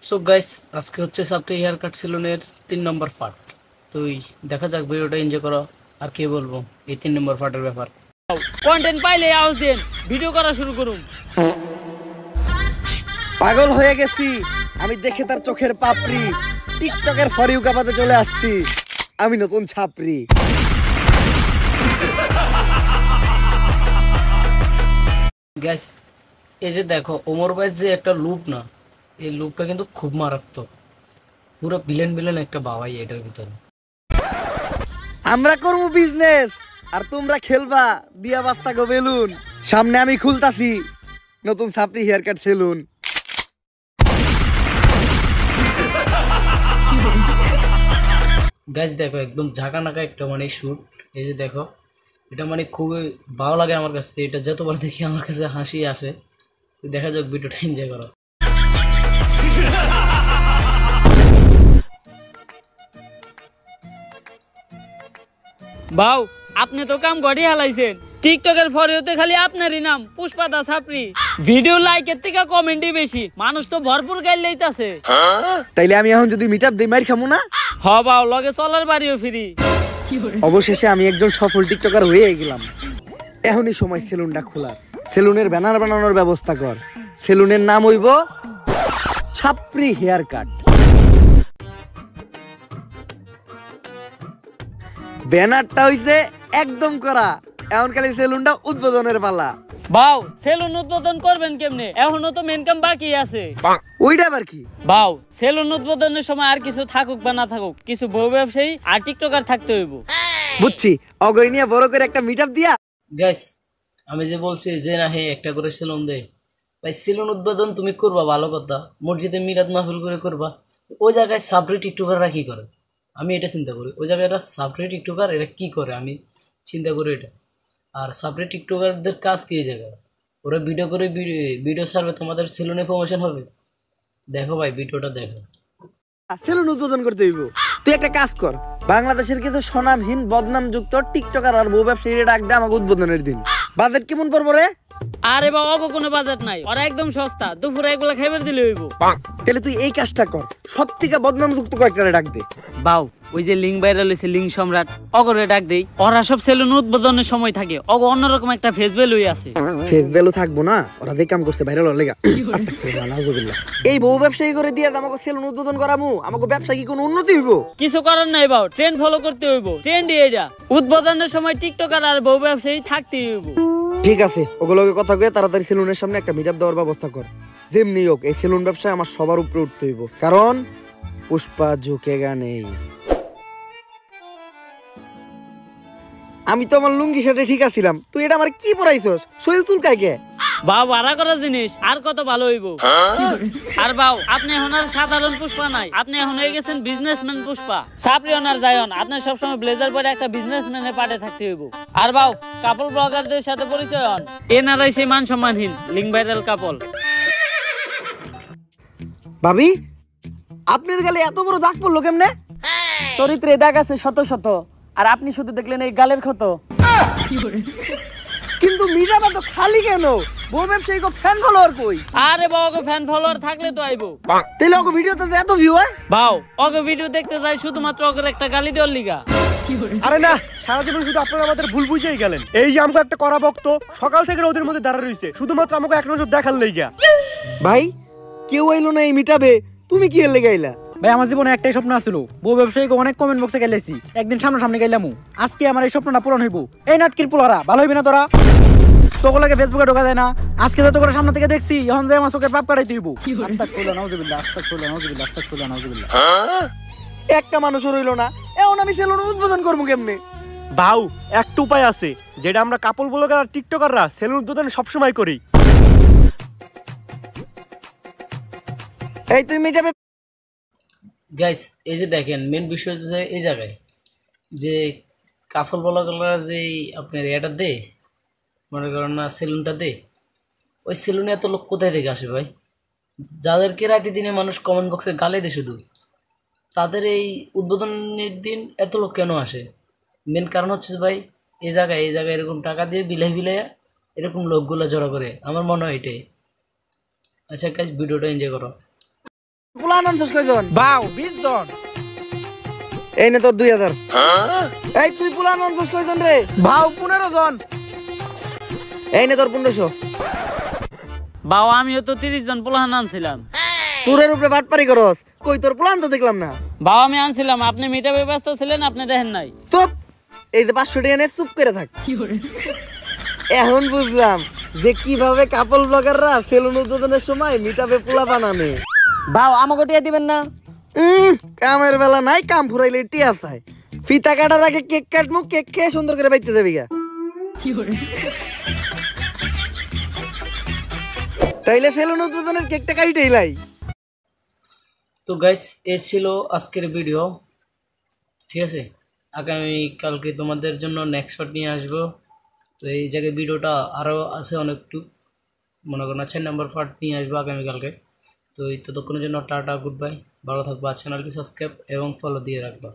So guys, আজকে হচ্ছে সাপ্রি hair cut সেলুনের 3 নম্বর পার্ট। তো দেখা যাক, ভিডিওটা এনজয় করো। আর কি বলবো এই 3 নম্বর পার্টের ব্যাপার। কন্টেন্ট পাইলে আওয়াজ দেন, ভিডিও করা শুরু করুন। পাগল হয়ে গেছি আমি দেখে তার চোখের পাপড়ি। টিকটকের ফর ইউ কাপাতে চলে আসছি আমি নতুন ছাপরি। গাইস, এই যে দেখো ওমর ভাই যে একটা লুপ না, এই লুপটা কিন্তু খুব মারাত্মক। পুরো ভিলেন ভিলেন একটা বাবাই এটার ভিতরে। আমরা করবো বিজনেস আর তোমরা খেলবা দিয়া বাস্তা গো বেলুন। সামনে আমি খুলতাছি নতুন ছাপরি হেয়ার কাট সেলুন। গাইস দেখো, একদম ঝাঁকা নাকা একটা মানে শুট। এই যে দেখো, এটা মানে খুবই ভালো লাগে আমার কাছে। এটা যতবার দেখি আমার কাছে হাসি আসে। তো দেখা যাক, ভিডিওটা এনজয় করো। বাউ, আপনি তো কাম গড়ি হালাইছেন। টিকটকের ফরিওতে খালি আপনারই নাম পুষ্পা দা ছাপরি। ভিডিও লাইকের থেকে কমেন্টই বেশি, মানুষ তো ভরপুর গাইল লইতাছে। তাইলে আমি এখন যদি মিট আপ দিই মার খামু না? হ বাউ, লগে চলার বাড়িও ফ্রি। অবশেষে আমি একজন সফল টিকটকার হয়ে গেলাম। এখনই সময় সেলুনটা খোলার। সেলুনের ব্যানার বানানোর ব্যবস্থা কর। সেলুনের নাম হইব ছাপরি হেয়ার কাট। ব্যানারটা হইছে একদম করা। এখন খালি সেলুনটা উদ্বোধনের পালা। বাউ, সেলুন উদ্বোধন করবেন কেমনে? এখনো তো মেন কাম বাকি আছে। ওইটা আবার কি? বাউ, সেলুন উদ্বোধনের সময় আর কিছু থাকুক বা না থাকুক, কিছু বউ ব্যবসায়ী আর টিকটকার থাকতে হইব। বুঝছি, অগরি নিয়ে বড় করে একটা মিট আপ দিয়া। গাইস, আমি যে বলছি যে না হে একটা করে সেলুন দে ভাই, সেলুন উদ্বোধন তুমি করবা ভালো কথা, মসজিদে মিলাদ মাহফিল করে করবা। ওই জায়গায় সাবরি টিকটকাররা কি করে? আমি এটা চিন্তা করি, ওই জায়গায় এরা সাবরি টিকটকার এরা কি করে, আমি চিন্তা করি এটা। আর সাবরি টিকটকারদের কাজ কি এই জায়গায়? ওরা ভিডিও করে ভিডিও ছাড়বে, তোমাদের সেলুনে প্রমোশন হবে। দেখো ভাই, ভিডিওটা দেখো। সেলুন উদ্বোধন করতে হইব। তুই একটা কাজ কর, বাংলাদেশের কিছু স্বনামহীন বদনামযুক্ত টিকটকার আর বউ ব্যবসায়ীরা ডাক দে আমাকে উদ্বোধনের দিন। বাজেট কেমন পড়বো রে? আরে বাবা, অগো কোনো বাজেট নাই, ওরা একদম সস্তা। দুপুরে একবেলা খাইবার দিলে হইব। তাহলে তুই এই কাজটা কর, সব থেকে বদনামযুক্ত কয়েকটা ডাক দে। বাউ, ওই যে লিঙ্ক ভাইরাল হইছে, লিঙ্ক সম্রাট, অগরে ডাক দেই। ওরা সব সেলুন উদ্বোধনের সময় থাকে, অগ অন্যরকম একটা ফেস ভ্যালু আছে। ফেস ভ্যালু থাকবো না? ওরা যে কাম করছে ভাইরাল হলে এই বউ ব্যবসায়ী করে দিয়ে আমাকে সেলুন উদ্বোধন করামু, আমাকে ব্যবসা কি কোনো উন্নতি হইব? কিছু করার নাই বাউ, ট্রেন্ড ফলো করতে হইব। ট্রেন্ডই এটা, উদ্বোধনের সময় টিকটকার আর বউ ব্যবসায়ী থাকতেই হইব। ঠিক আছে, ওগুলোকে কথা কয়ে তাড়াতাড়ি সেলুনের সামনে একটা মিট আপ দেওয়ার ব্যবস্থা কর। যেমনি হোক এই সেলুন ব্যবসায় আমার সবার উপরে উঠতে হইব, কারণ পুষ্পা ঝুঁকেগা নেই। আমি তো আমার লুঙ্গি শার্টে ঠিক আছিলাম, তুই এটা আমার কি পরাইছস? শরীর চুলকায় কে? বাউ, ভাড়া করা জিনিস আর কত ভালো হইব। আর বাউ, আপনি এখন আর সাধারণ পুষ্পা নাই, আপনি এখন হয়ে গেছেন বিজনেসম্যান পুষ্পা। সাপরি অনার জায়ন, আপনি সবসময় ব্লেজার পরে একটা বিজনেসম্যানের পাটে থাকতে হইব। আর বাউ, কাপল ব্লগারদের সাথে পরিচয় হন, এনারাই সেই মান সম্মানহীন লিঙ্ক ভাইরাল কাপল। ভাবি, আপনার গালে এত বড় দাগ পড়লো কেমনে? চরিত্রে দাগ আছে শত শত, আর আপনি শুধু দেখলেন এই গালের ক্ষত। কিন্তু মিট আপ তো খালি কেন? বউ ব্যবসায়ী কো ফ্যান ফলোয়ার কই? আরে বাউ, ওকে ফ্যান ফলোয়ার থাকলে তো আইবো। তাইলে ওকে ভিডিওতে এত ভিউ হয়? বাউ, ওকে ভিডিও দেখতে যাই শুধুমাত্র ওকে একটা গালি দেওয়ার লিগা। আরে না, সারা জীবন শুধু আপনারা আমাদের ভুল বুঝেই গেলেন। এই যে আমাকে একটা করা ভক্ত সকাল থেকে ওদের মধ্যে দাঁড়া রইছে শুধুমাত্র আমাকে এক নজর দেখার লাইগা। ভাই, কেউ আইলো না এই মিটাবে, তুমি কি এর লেগে আইলা? ভাই, আমার জীবনে একটাই স্বপ্ন আছিল, বউ ব্যবসায়ীকে অনেক কমেন্ট বক্সে গেলেছি, একদিন সামনাসামনি গাইলামু। আজকে আমার এই স্বপ্নটা পূরণ হইব। এই নাটকির পোলারা ভালো হইবে না তোরা? তোগুলোকে ফেসবুকে ঢোকা যায় না, আজকে তো তোকে সামনে থেকে দেখছি, এখন যে আমার চোখের পাপ কাটাইতে হইব। আস্তাগফিরুল্লাহ, নাউযুবিল্লাহ, আস্তাগফিরুল্লাহ, নাউযুবিল্লাহ, আস্তাগফিরুল্লাহ, নাউযুবিল্লাহ। একটা মানুষও রইলো না, এখন আমি সেলুন উদ্বোধন করবো কেমনে? বাউ, একটা উপায় আছে যেটা আমরা কাপল ব্লগার আর টিকটকাররা সেলুন উদ্বোধন সবসময় করি। এই তুই মিটাবে। গাইস, এই যে দেখেন, মেন বিষয় হচ্ছে এই জায়গায় যে কাফল বলাগুলোরা যে আপনার এটা দে, মনে করেন না সেলুনটা দে, ওই সেলুনে এত লোক কোথায় থেকে আসে ভাই? যাদেরকে রাতে দিনে মানুষ কমেন্ট বক্সে গালে দেয় শুধু, তাদের এই উদ্বোধনের দিন এত লোক কেন আসে? মেন কারণ হচ্ছে ভাই, এই জায়গায় এরকম টাকা দিয়ে বিলাই এরকম লোকগুলো জড়ো করে, আমার মনে হয় এটাই। আচ্ছা গাইস, ভিডিওটা এনজয় করো। পোলা আনছস কয়জন? বাউ 20 জন। এই নে তোর 2000। এই তুই পোলা আনছস কয়জন রে? বাউ 15 জন। এই নে তোর 1500। বাবা আমিও তো 30 জন পোলাহান আনছিলাম। চুরের উপরে বাটপারি করস, কই তোর পোলা তো দেখলাম না। বাবা আমি আনছিলাম, আপনি মিটাবে ব্যস্ত ছিলেন, আপনি দেখেন নাই। চুপ, এই যে 500 টাকা নে, চুপ করে থাক। এখন বুঝলাম যে কিভাবে কাপল ব্লগাররা সেলুন উদ্বোধনের সময় মিটাবে পোলা বানানে। বাও আমাকে টিয়া দিবেন না? কামের বেলা নাই, কাম ফুরাইলে টিয়া চাই। ফিতা কাটার আগে কেক কাটমু, কেক খেয়ে সুন্দর করে বাইতে যাবি গা। তাইলে সেলুন উদ্বোধনের কেকটা কাইটেই লাই। তো গাইস এই ছিল আজকের ভিডিও, ঠিক আছে। আগামী কালকে তোমাদের জন্য নেক্সট পার্ট নিয়ে আসবো। তো এই জায়গায় ভিডিওটা আরও আছে অনেকটু, মনে করেন 4 নম্বর পার্ট নিয়ে আসবো আগামীকালকে। তো এই ততক্ষণের জন্য টাটা, গুড বাই, ভালো থাকবা। চ্যানেলটি সাবস্ক্রাইব এবং ফলো দিয়ে রাখবা।